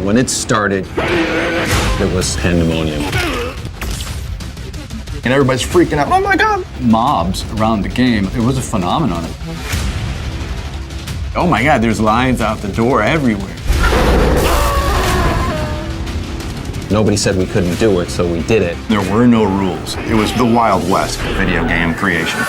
When it started, it was pandemonium. And everybody's freaking out, oh my God! Mobs around the game, it was a phenomenon. Oh my God, there's lines out the door everywhere. Nobody said we couldn't do it, so we did it. There were no rules. It was the Wild West of video game creation.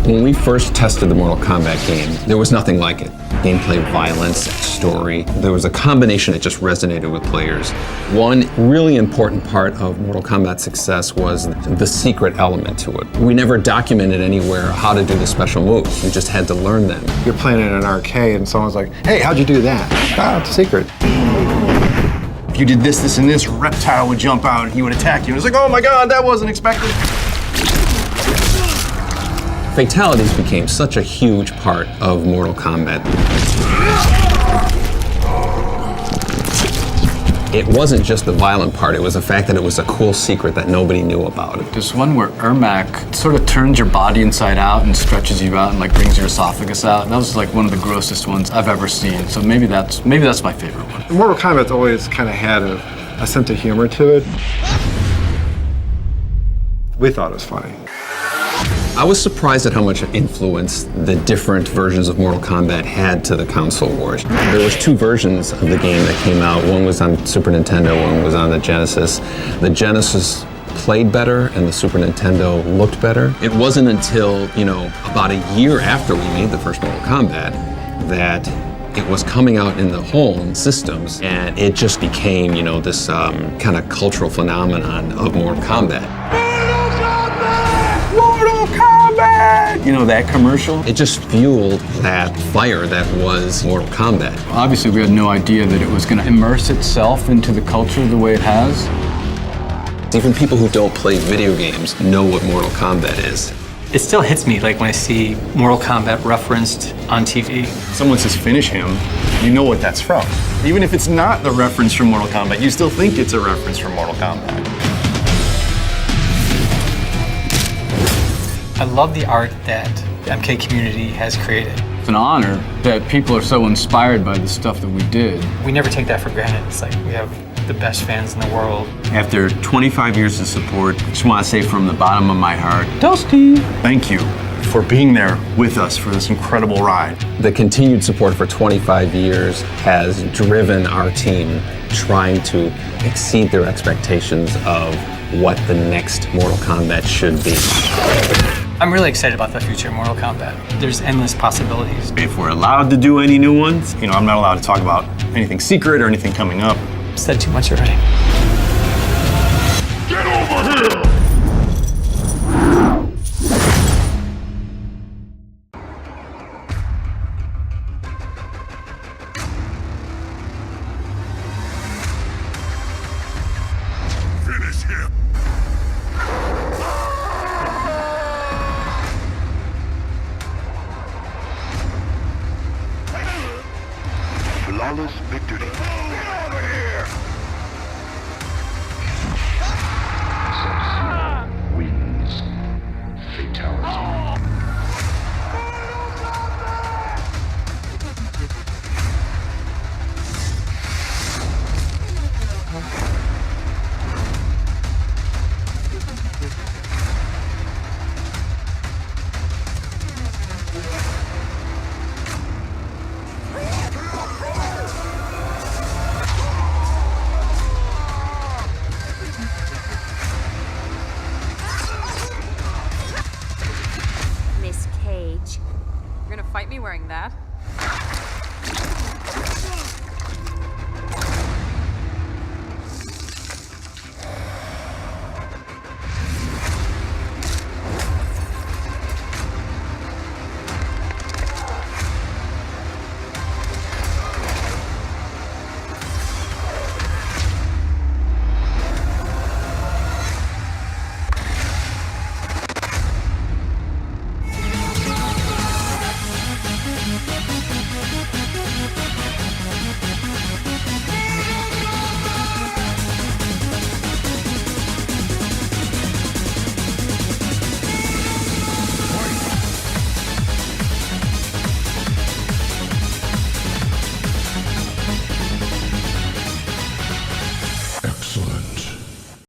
When we first tested the Mortal Kombat game, there was nothing like it. Gameplay, violence, story. There was a combination that just resonated with players. One really important part of Mortal Kombat's success was the secret element to it. We never documented anywhere how to do the special moves. We just had to learn them. You're playing in an arcade and someone's like, hey, how'd you do that? Ah, it's a secret. If you did this, this, and this, a reptile would jump out and he would attack you. And it's like, oh my God, that wasn't expected. Fatalities became such a huge part of Mortal Kombat. It wasn't just the violent part, it was the fact that it was a cool secret that nobody knew about. There's one where Ermac sort of turns your body inside out and stretches you out and like brings your esophagus out. That was like one of the grossest ones I've ever seen. So maybe that's my favorite one. Mortal Kombat's always kind of had a sense of humor to it. We thought it was funny. I was surprised at how much influence the different versions of Mortal Kombat had to the console wars. There was two versions of the game that came out. One was on Super Nintendo, one was on the Genesis. The Genesis played better and the Super Nintendo looked better. It wasn't until, about a year after we made the first Mortal Kombat that it was coming out in the home systems, and it just became, this kind of cultural phenomenon of Mortal Kombat. That commercial? It just fueled that fire that was Mortal Kombat. Obviously, we had no idea that it was going to immerse itself into the culture the way it has. Even people who don't play video games know what Mortal Kombat is. It still hits me like when I see Mortal Kombat referenced on TV. Someone says finish him, you know what that's from. Even if it's not the reference from Mortal Kombat, you still think it's a reference from Mortal Kombat. I love the art that the MK community has created. It's an honor that people are so inspired by the stuff that we did. We never take that for granted. It's like we have the best fans in the world. After 25 years of support, I just want to say from the bottom of my heart, Dusty! Thank you for being there with us for this incredible ride. The continued support for 25 years has driven our team trying to exceed their expectations of what the next Mortal Kombat should be. I'm really excited about the future of Mortal Kombat. There's endless possibilities. If we're allowed to do any new ones, I'm not allowed to talk about anything secret or anything coming up. I've said too much already.